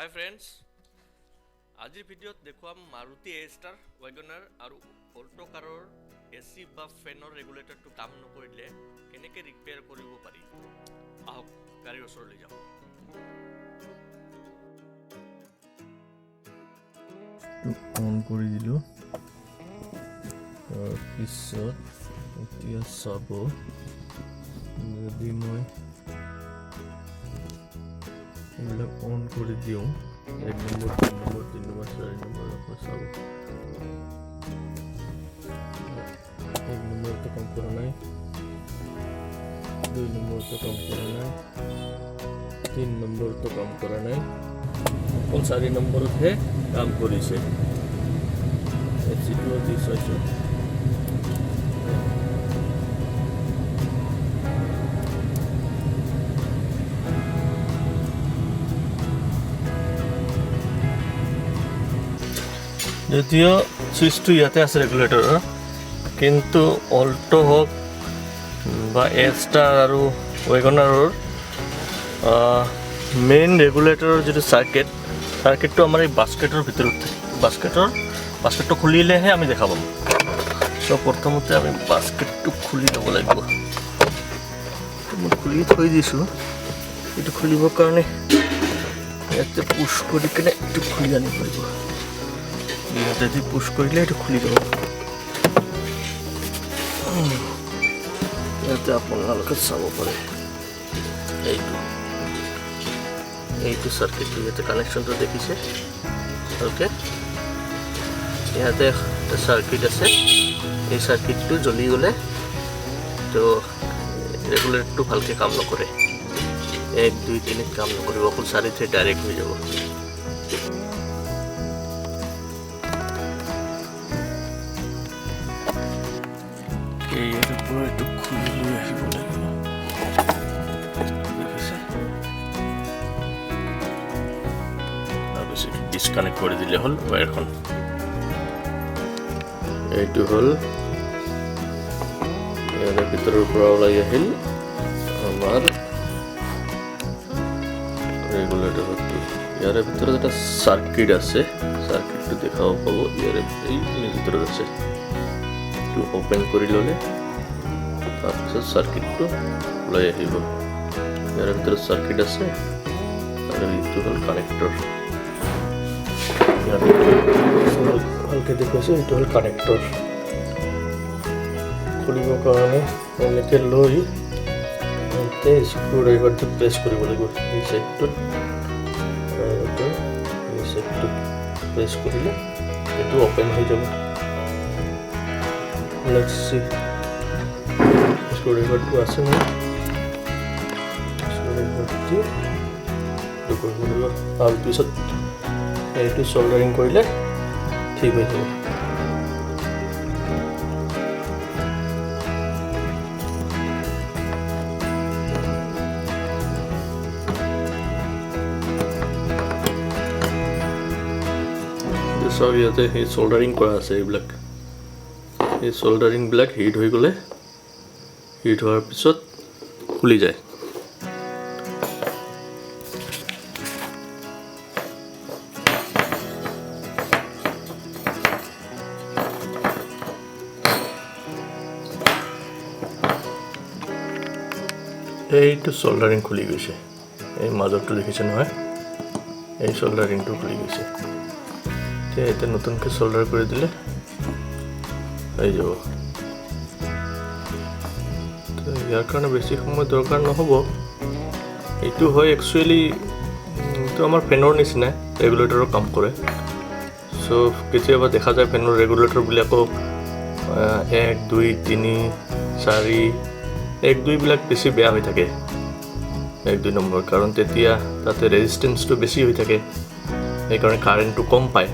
Hi friends, আজিৰ ভিডিঅ'ত দেখুৱাম Maruti Astar, WagonR আৰু Alto কাৰৰ AC বা ফেনৰ ৰেগুলেটৰটো কাম নকৰিলে কেনেকৈ ৰিপেয়াৰ কৰিব পাৰি। আহক গাড়ীৰ ওচৰলৈ যাওঁ। অন কৰি দিলোঁ, তাৰপিছত এতিয়া চাব যদি মই এইবিলাক অন কৰি দিওঁ 1 নম্বৰ 2 নম্বৰ 3 নম্বৰ 4 নম্বৰ আকৌ চাব 1 নম্বৰটো কাম কৰা নাই, 2 নম্বৰটো কাম কৰা নাই, 3 নম্বৰটো কাম কৰা নাই, অকল 4 নম্বৰতহে কাম কৰিছে। এচিটো দি চাইছোঁ যদিও সুইচটো ইয়াতে আছে ৰেগুলেটৰৰ, কিন্তু অল্টো হওক বা এষ্টাৰ আৰু ৱেগনাৰৰ মেইন ৰেগুলেটৰৰ যিটো চাৰ্কিটটো আমাৰ এই বাস্কেটৰ ভিতৰত থাকে। বাস্কেটটো খুলিলেহে আমি দেখা পাম। চ' প্ৰথমতে আমি বাস্কেটটো খুলি ল'ব লাগিব। মই খুলি থৈ দিছোঁ, এইটো খুলিবৰ কাৰণে ইয়াতে পুছ কৰি কিনে এইটো খুলি আনিব লাগিব। ইয়াতে দি পুছ কৰিলে এইটো খুলি যাব। ইয়াতে আপোনালোকে চাব পাৰে এইটো চাৰ্কিটটো ইয়াতে কানেকশ্যনটো দেখিছে ভালকে। ইয়াতে এটা চাৰ্কিট আছে, এই চাৰ্কিটটো জ্বলি গ'লে তো ৰেগুলেটৰটো ভালকৈ কাম নকৰে। 1 2 3 কাম নকৰিব, অকল 4 ডাইৰেক্ট হৈ যাব। এইটো খুলি লৈ আহিব লাগিব। তাৰপিছত ডিছকানেক্ট কৰি দিলে হ'ল ৱায়াৰখন। এইটো হ'ল ইয়াৰে ভিতৰৰ পৰা ওলাই আহিল আমাৰ ৰেগুলেটৰটো। ইয়াৰে ভিতৰত এটা চাৰ্কিট আছে, চাৰ্কিটটো দেখাব পাব। ইয়াৰে এই ভিতৰত আছে, এইটো অ'পেন কৰি ল'লে তাৰপিছত চাৰ্কিটটো ওলাই আহিব। ইয়াৰ ভিতৰত চাৰ্কিট আছে আৰু এইটো হ'ল কানেক্টৰ। ভালকৈ দেখুৱাইছোঁ, এইটো হ'ল কানেক্টৰ। খুলিবৰ কাৰণে এনেকৈ লৈ ইয়াতে স্ক্ৰু ড্ৰাইভাৰটো প্ৰেছ কৰিব লাগিব। এই চাইডটোত প্ৰেছ কৰিলে এইটো অ'পেন হৈ যাব। লেটছ সি স্ক্ৰুড্ৰাইভাৰটো আছে ন, স্ক্ৰুড্ৰাইভাৰটো কৰিব লাগিব। তাৰপিছত এইটো চল্ডাৰিং কৰিলে ঠিক হৈ যাব। চাওক ইয়াতে সেই চল্ডাৰিং কৰা আছে। এইবিলাক এই চল্ডাৰিংবিলাক হিট হৈ গ'লে, হিট হোৱাৰ পিছত খুলি যায়। এইটো চল্ডাৰিং খুলি গৈছে, এই মাজৰটো দেখিছে নহয়, এই চল্ডাৰিংটো খুলি গৈছে। এতিয়া নতুনকৈ চল্ডাৰ কৰি দিলে হৈ যাব। ইয়াৰ কাৰণে বেছি সময় দৰকাৰ নহ'ব। এইটো হয় একচুৱেলি এইটো আমাৰ ফেনৰ নিচিনাই ৰেগুলেটৰৰ কাম কৰে। চ' কেতিয়াবা দেখা যায় ফেনৰ ৰেগুলেটৰবিলাকক 1 2 3 4 1 2 বিলাক বেছি বেয়া হৈ থাকে। 1 2 নম্বৰ, কাৰণ তেতিয়া তাতে ৰেজিষ্টেঞ্চটো বেছি হৈ থাকে, সেইকাৰণে কাৰেণ্টটো কম পায়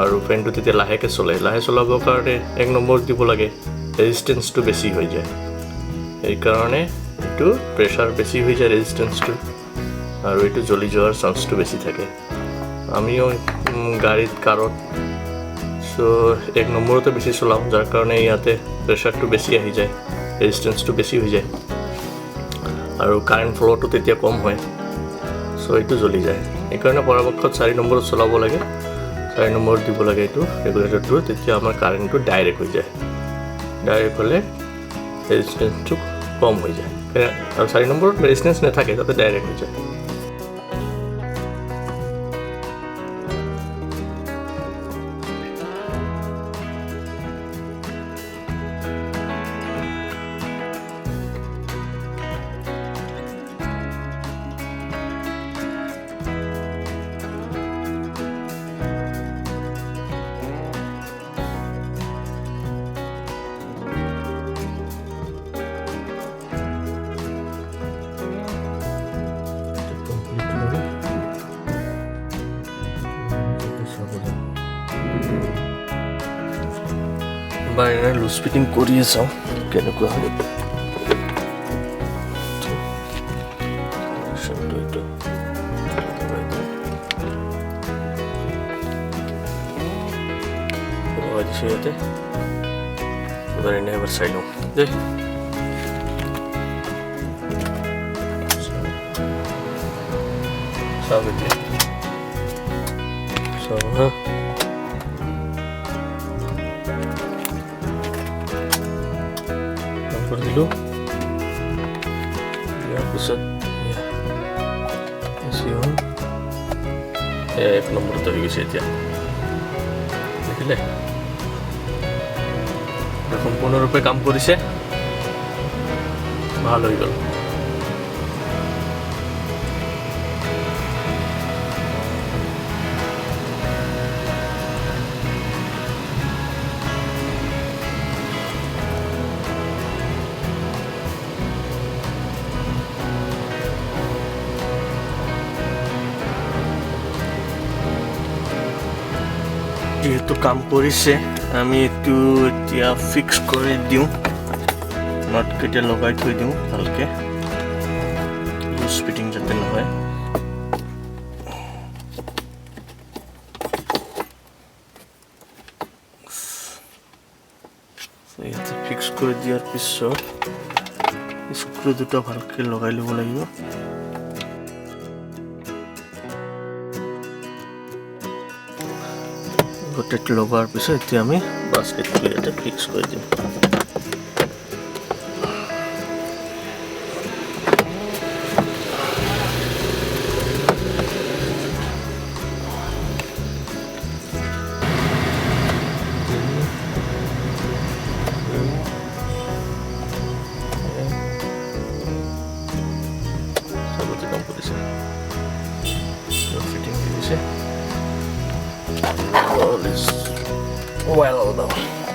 আৰু ফেনটো তেতিয়া লাহেকৈ চলে। লাহে চলাবৰ কাৰণে 1 নম্বৰ দিব লাগে, ৰেজিষ্টেঞ্চটো বেছি হৈ যায়। সেইকাৰণে এইটো প্ৰেছাৰ বেছি হৈ যায় ৰেজিষ্টেঞ্চটো, আৰু এইটো জ্বলি যোৱাৰ চান্সটো বেছি থাকে। আমিও গাড়ীত কাৰত চ' 1 নম্বৰতে বেছি চলাওঁ, যাৰ কাৰণে ইয়াতে প্ৰেছাৰটো বেছি আহি যায়, ৰেজিষ্টেঞ্চটো বেছি হৈ যায় আৰু কাৰেণ্ট ফ্ল'টো তেতিয়া কম হয়। চ' এইটো জ্বলি যায়। সেইকাৰণে পৰাপক্ষত 4 নম্বৰত চলাব লাগে, 4 নম্বৰত দিব লাগে এইটো ৰেগুলেটৰটো, তেতিয়া আমাৰ কাৰেণ্টটো ডাইৰেক্ট হৈ যায়। ডাইৰেক্ট হ'লে ৰেজিষ্টেঞ্চটো কম হৈ যায়, আৰু 4 নম্বৰত ৰেজিষ্টেঞ্চ নাথাকে, তাতে ডাইৰেক্ট হৈ যায়। এবাৰ এনে লুজ ফিটিং কৰিয়ে চাওঁ কেনেকুৱা হয়। ইয়াতে এবাৰ এনে এবাৰ চাই লওঁ দেই। চাওঁ এতিয়া, চাওঁ হা। দিলোঁ, দিয়াৰ পিছত এক নম্বৰতে হৈ গৈছে এতিয়া, দেখিলে সম্পূৰ্ণৰূপে কাম কৰিছে, ভাল হৈ গ'ল। যিহেতু কাম কৰিছে, আমি এইটো এতিয়া ফিক্স কৰি দিওঁ, নটকেইটা লগাই থৈ দিওঁ ভালকৈ, লুজ ফিটিং যাতে নহয়। ইয়াতে ফিক্স কৰি দিয়াৰ পিছত স্ক্ৰু দুটা ভালকৈ লগাই ল'ব লাগিব। গোটেইটো লগোৱাৰ পিছত এতিয়া আমি বাস্কেটটো ইয়াতে ফিক্স কৰি দিম। কাম কৰিছে, ফিটিং কৰিছে। All is well now.